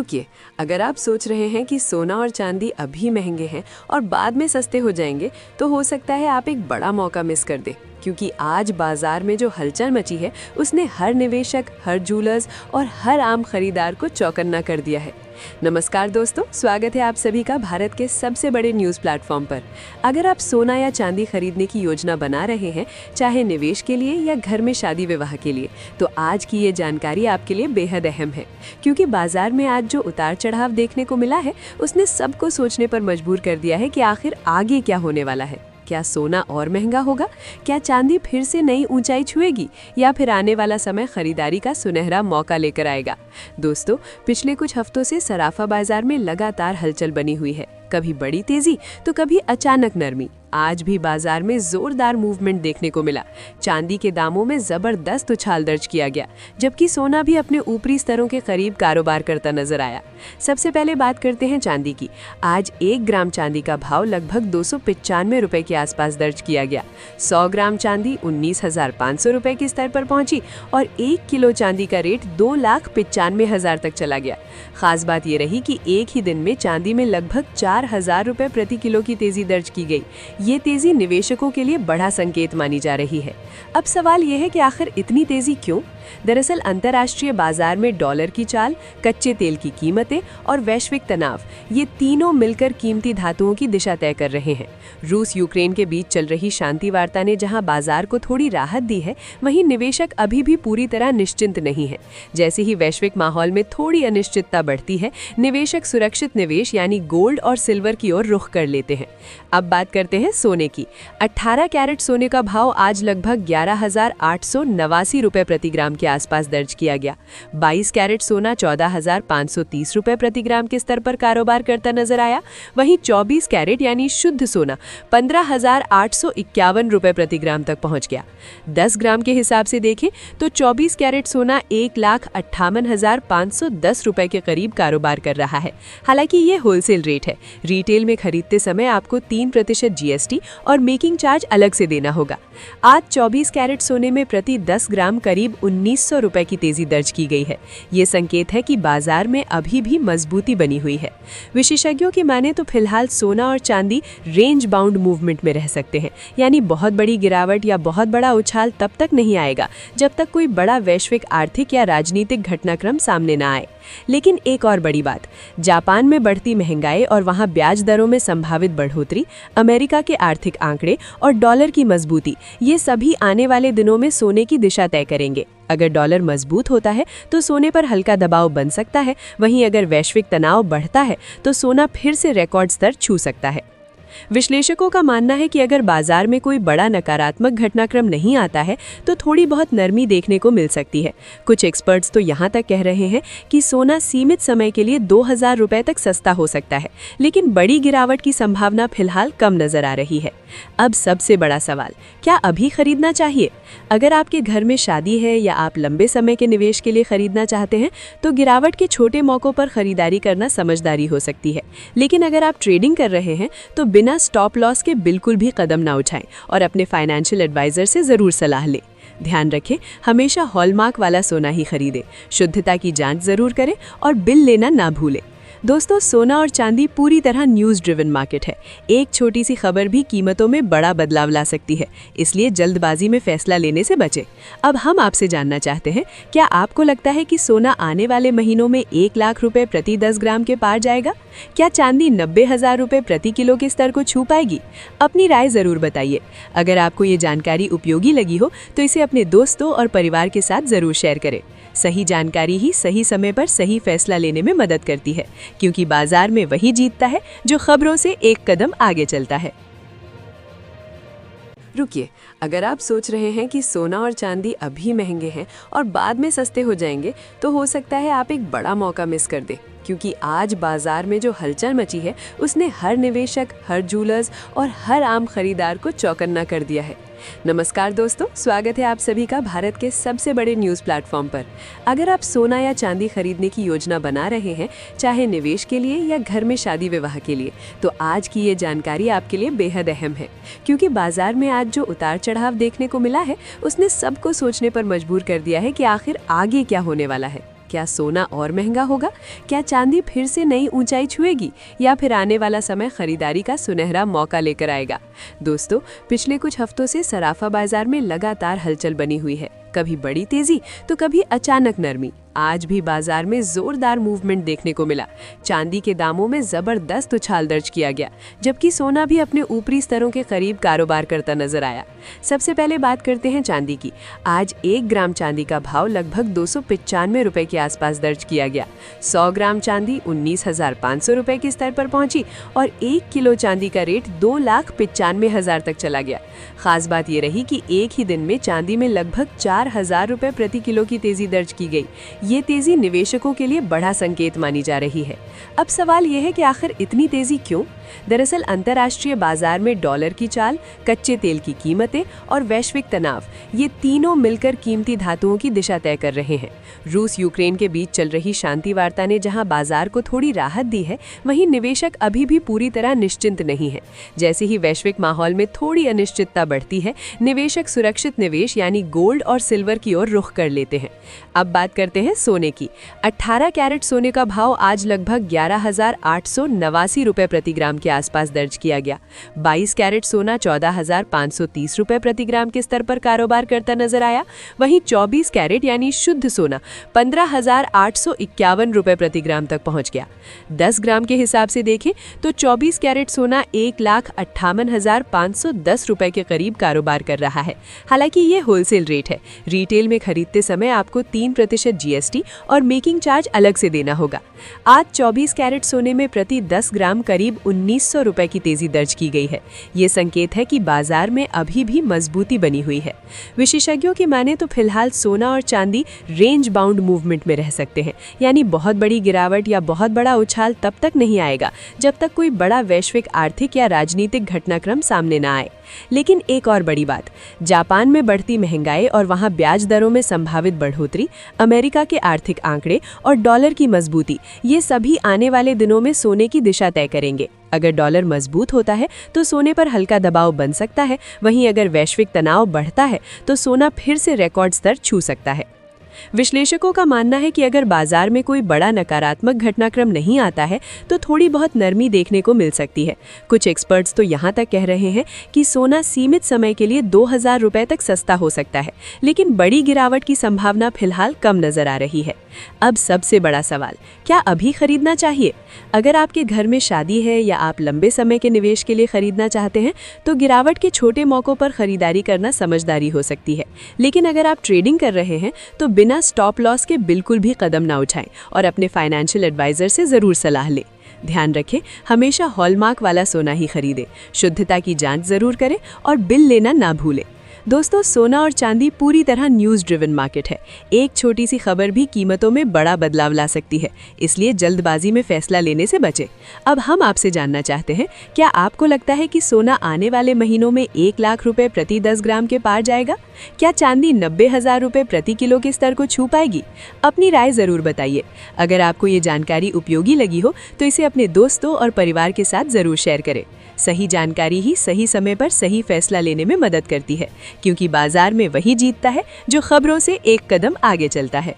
रुकिए, अगर आप सोच रहे हैं कि सोना और चांदी अभी महंगे हैं और बाद में सस्ते हो जाएंगे, तो हो सकता है आप एक बड़ा मौका मिस कर दें, क्योंकि आज बाजार में जो हलचल मची है उसने हर निवेशक, हर जूलर्स और हर आम खरीदार को चौकन्ना कर दिया है। नमस्कार दोस्तों, स्वागत है आप सभी का भारत के सबसे बड़े न्यूज़ प्लेटफॉर्म पर। अगर आप सोना या चांदी खरीदने की योजना बना रहे हैं, चाहे निवेश के लिए या घर में शादी विवाह के लिए, तो आज की ये जानकारी आपके लिए बेहद अहम है, क्योंकि बाजार में आज जो उतार चढ़ाव देखने को मिला है उसने सबको सोचने पर मजबूर कर दिया है कि आखिर आगे क्या होने वाला है। क्या सोना और महंगा होगा? क्या चांदी फिर से नई ऊंचाई छुएगी, या फिर आने वाला समय खरीदारी का सुनहरा मौका लेकर आएगा? दोस्तों, पिछले कुछ हफ्तों से सराफा बाजार में लगातार हलचल बनी हुई है, कभी बड़ी तेजी तो कभी अचानक नरमी। आज भी बाजार में जोरदार मूवमेंट देखने को मिला। चांदी के दामों में जबरदस्त उछाल दर्ज किया गया, जबकि सोना भी अपने ऊपरी स्तरों के करीब कारोबार करता नजर आया। सबसे पहले बात करते हैं चांदी की। आज 1 ग्राम चांदी का भाव लगभग 295 रुपए के आसपास दर्ज किया गया। 100 ग्राम चांदी 19,500 रुपए के स्तर पर पहुंची और 1 किलो चांदी का रेट 2,95,000 तक चला गया। खास बात ये रही कि एक ही दिन में चांदी में लगभग 4,000 रुपए प्रति किलो की तेजी दर्ज की गई। ये तेजी निवेशकों के लिए बड़ा संकेत मानी जा रही है। अब सवाल यह है कि आखिर इतनी तेजी क्यों? दरअसल अंतर्राष्ट्रीय बाजार में डॉलर की चाल, कच्चे तेल की कीमतें और वैश्विक तनाव, ये तीनों मिलकर कीमती धातुओं की दिशा तय कर रहे हैं। रूस यूक्रेन के बीच चल रही शांति वार्ता ने जहां बाजार को थोड़ी राहत दी है, वहीं निवेशक अभी भी पूरी तरह निश्चिंत नहीं है। जैसे ही वैश्विक माहौल में थोड़ी अनिश्चितता बढ़ती है, निवेशक सुरक्षित निवेश यानी गोल्ड और सिल्वर की ओर रुख कर लेते हैं। अब बात करते हैं सोने की। 18 कैरेट सोने का भाव आज लगभग 11,889 रुपए प्रति ग्राम के आसपास दर्ज किया गया। 22 कैरेट सोना 14,530 रुपए प्रति ग्राम के स्तर पर कारोबार करता नजर आया। वहीं 24 कैरेट यानी शुद्ध सोना 15,851 रुपए प्रति ग्राम तक पहुंच गया। 10 ग्राम के हिसाब से देखें तो 24 कैरेट सोना 1,58,510 रुपए के करीब कारोबार कर रहा है। हालांकि ये होलसेल रेट है। रिटेल में खरीदते समय आपको 3% जीएसटी और मेकिंग चार्ज अलग से देना होगा। आज 24 कैरेट सोने में प्रति 10 ग्राम करीब 1,900 रुपए की तेजी दर्ज की गई है। ये संकेत है कि बाजार में अभी भी मजबूती बनी हुई है। विशेषज्ञों की माने तो फिलहाल सोना और चांदी रेंज बाउंड मूवमेंट में रह सकते हैं, यानी बहुत बड़ी गिरावट या बहुत बड़ा उछाल तब तक नहीं आएगा जब तक कोई बड़ा वैश्विक आर्थिक या राजनीतिक घटनाक्रम सामने न आए। लेकिन एक और बड़ी बात, जापान में बढ़ती महंगाई और वहां ब्याज दरों में संभावित बढ़ोतरी, अमेरिका के आर्थिक आंकड़े और डॉलर की मजबूती, ये सभी आने वाले दिनों में सोने की दिशा तय करेंगे। अगर डॉलर मजबूत होता है तो सोने पर हल्का दबाव बन सकता है, वहीं अगर वैश्विक तनाव बढ़ता है तो सोना फिर से रिकॉर्ड स्तर छू सकता है। विश्लेषकों का मानना है कि अगर बाजार में कोई बड़ा नकारात्मक घटनाक्रम नहीं आता है तो थोड़ी बहुत नरमी देखने को मिल सकती है। कुछ एक्सपर्ट्स तो यहाँ तक कह रहे हैं कि सोना सीमित समय के लिए 2,000 रुपए तक सस्ता हो सकता है, लेकिन बड़ी गिरावट की संभावना फिलहाल कम नजर आ रही है। अब सबसे बड़ा सवाल, क्या अभी खरीदना चाहिए? अगर आपके घर में शादी है या आप लंबे समय के निवेश के लिए खरीदना चाहते हैं तो गिरावट के छोटे मौकों पर खरीदारी करना समझदारी हो सकती है। लेकिन अगर आप ट्रेडिंग कर रहे हैं तो बिना स्टॉप लॉस के बिल्कुल भी कदम ना उठाएं और अपने फाइनेंशियल एडवाइजर से जरूर सलाह लें। ध्यान रखें, हमेशा हॉलमार्क वाला सोना ही खरीदें, शुद्धता की जांच जरूर करें और बिल लेना ना भूलें। दोस्तों, सोना और चांदी पूरी तरह न्यूज़ ड्रिवन मार्केट है। एक छोटी सी खबर भी कीमतों में बड़ा बदलाव ला सकती है, इसलिए जल्दबाजी में फैसला लेने से बचें। अब हम आपसे जानना चाहते हैं, क्या आपको लगता है कि सोना आने वाले महीनों में 1 लाख रुपए प्रति 10 ग्राम के पार जाएगा? क्या चांदी 90,000 रुपए प्रति किलो के स्तर को छू पाएगी? अपनी राय जरूर बताइए। अगर आपको ये जानकारी उपयोगी लगी हो तो इसे अपने दोस्तों और परिवार के साथ जरूर शेयर करें। सही जानकारी ही सही समय पर सही फैसला लेने में मदद करती है, क्योंकि बाजार में वही जीतता है जो खबरों से एक कदम आगे चलता है। रुकिए, अगर आप सोच रहे हैं कि सोना और चांदी अभी महंगे हैं और बाद में सस्ते हो जाएंगे, तो हो सकता है आप एक बड़ा मौका मिस कर दें, क्योंकि आज बाजार में जो हलचल मची है उसने हर निवेशक, हर जूलर्स और हर आम खरीदार को चौकन्ना कर दिया है। नमस्कार दोस्तों, स्वागत है आप सभी का भारत के सबसे बड़े न्यूज़ प्लेटफॉर्म पर। अगर आप सोना या चांदी खरीदने की योजना बना रहे हैं, चाहे निवेश के लिए या घर में शादी विवाह के लिए, तो आज की ये जानकारी आपके लिए बेहद अहम है, क्योंकि बाजार में आज जो उतार चढ़ाव देखने को मिला है उसने सबको सोचने पर मजबूर कर दिया है कि आखिर आगे क्या होने वाला है। क्या सोना और महंगा होगा? क्या चांदी फिर से नई ऊंचाई छुएगी या फिर आने वाला समय खरीदारी का सुनहरा मौका लेकर आएगा? दोस्तों, पिछले कुछ हफ्तों से सराफा बाजार में लगातार हलचल बनी हुई है। कभी बड़ी तेजी तो कभी अचानक नरमी। आज भी बाजार में जोरदार मूवमेंट देखने को मिला। चांदी के दामों में जबरदस्त उछाल दर्ज किया गया, जबकि सोना भी अपने ऊपरी स्तरों के करीब कारोबार करता नजर आया। सबसे पहले बात करते हैं चांदी की। आज 1 ग्राम चांदी का भाव लगभग 295 रुपए के आसपास दर्ज किया गया। 100 ग्राम चांदी 19,500 रुपए के स्तर पर पहुंची और 1 किलो चांदी का रेट 2,95,000 तक चला गया। खास बात ये रही कि एक ही दिन में चांदी में लगभग 4,000 रुपए प्रति किलो की तेजी दर्ज की गई। ये तेजी निवेशकों के लिए बड़ा संकेत मानी जा रही है। अब सवाल यह है कि आखिर इतनी तेजी क्यों? दरअसल अंतर्राष्ट्रीय बाजार में डॉलर की चाल, कच्चे तेल की कीमतें और वैश्विक तनाव, ये तीनों मिलकर कीमती धातुओं की दिशा तय कर रहे हैं। रूस यूक्रेन के बीच चल रही शांति वार्ता ने जहां बाजार को थोड़ी राहत दी है, वहीं निवेशक अभी भी पूरी तरह निश्चिंत नहीं है। जैसे ही वैश्विक माहौल में थोड़ी अनिश्चितता बढ़ती है, निवेशक सुरक्षित निवेश यानी गोल्ड और सिल्वर की ओर रुख कर लेते हैं। अब बात करते हैं सोने की। 18 कैरेट सोने का भाव आज लगभग 11,889 रुपए प्रति ग्राम के आसपास दर्ज किया गया। 22 कैरेट सोना 14,530 रुपए प्रति ग्राम के स्तर पर कारोबार करता नजर आया। वहीं 24 कैरेट यानी शुद्ध सोना 15,851 रुपए प्रति ग्राम तक पहुंच गया। 10 ग्राम के हिसाब से देखें तो 24 कैरेट सोना 1,58,510 रुपए के करीब कारोबार कर रहा है। हालांकि ये होलसेल रेट है। रिटेल में खरीदते समय आपको 3% GST और मेकिंग चार्ज अलग से देना होगा। आज 24 कैरेट सोने में प्रति 10 ग्राम करीब 1,900 रुपए की तेजी दर्ज की गई है। ये संकेत है कि बाजार में अभी भी मजबूती बनी हुई है। विशेषज्ञों की माने तो फिलहाल सोना और चांदी रेंज बाउंड मूवमेंट में रह सकते हैं, यानी बहुत बड़ी गिरावट या बहुत बड़ा उछाल तब तक नहीं आएगा जब तक कोई बड़ा वैश्विक आर्थिक या राजनीतिक घटनाक्रम सामने न आए। लेकिन एक और बड़ी बात, जापान में बढ़ती महंगाई और वहां ब्याज दरों में संभावित बढ़ोतरी, अमेरिका के आर्थिक आंकड़े और डॉलर की मजबूती, ये सभी आने वाले दिनों में सोने की दिशा तय करेंगे। अगर डॉलर मजबूत होता है तो सोने पर हल्का दबाव बन सकता है, वहीं अगर वैश्विक तनाव बढ़ता है तो सोना फिर से रिकॉर्ड स्तर छू सकता है। विश्लेषकों का मानना है कि अगर बाजार में कोई बड़ा नकारात्मक घटनाक्रम नहीं आता है तो थोड़ी बहुत नरमी देखने को मिल सकती है। कुछ एक्सपर्ट्स तो यहाँ तक कह रहे हैं कि सोना सीमित समय के लिए 2,000 रुपए तक सस्ता हो सकता है, लेकिन बड़ी गिरावट की संभावना फिलहाल कम नजर आ रही है। अब सबसे बड़ा सवाल, क्या अभी खरीदना चाहिए? अगर आपके घर में शादी है या आप लंबे समय के निवेश के लिए खरीदना चाहते हैं तो गिरावट के छोटे मौकों पर खरीदारी करना समझदारी हो सकती है। लेकिन अगर आप ट्रेडिंग कर रहे हैं तो बिना स्टॉप लॉस के बिल्कुल भी कदम ना उठाएं और अपने फाइनेंशियल एडवाइजर से जरूर सलाह लें। ध्यान रखें, हमेशा हॉलमार्क वाला सोना ही खरीदें, शुद्धता की जांच जरूर करें और बिल लेना ना भूलें। दोस्तों, सोना और चांदी पूरी तरह न्यूज़ ड्रिवन मार्केट है। एक छोटी सी खबर भी कीमतों में बड़ा बदलाव ला सकती है, इसलिए जल्दबाजी में फैसला लेने से बचें। अब हम आपसे जानना चाहते हैं, क्या आपको लगता है कि सोना आने वाले महीनों में 1 लाख रुपए प्रति 10 ग्राम के पार जाएगा? क्या चांदी 90,000 रुपए प्रति किलो के स्तर को छू पाएगी? अपनी राय जरूर बताइए। अगर आपको ये जानकारी उपयोगी लगी हो तो इसे अपने दोस्तों और परिवार के साथ जरूर शेयर करें। सही जानकारी ही सही समय पर सही फैसला लेने में मदद करती है, क्योंकि बाजार में वही जीतता है जो खबरों से एक कदम आगे चलता है।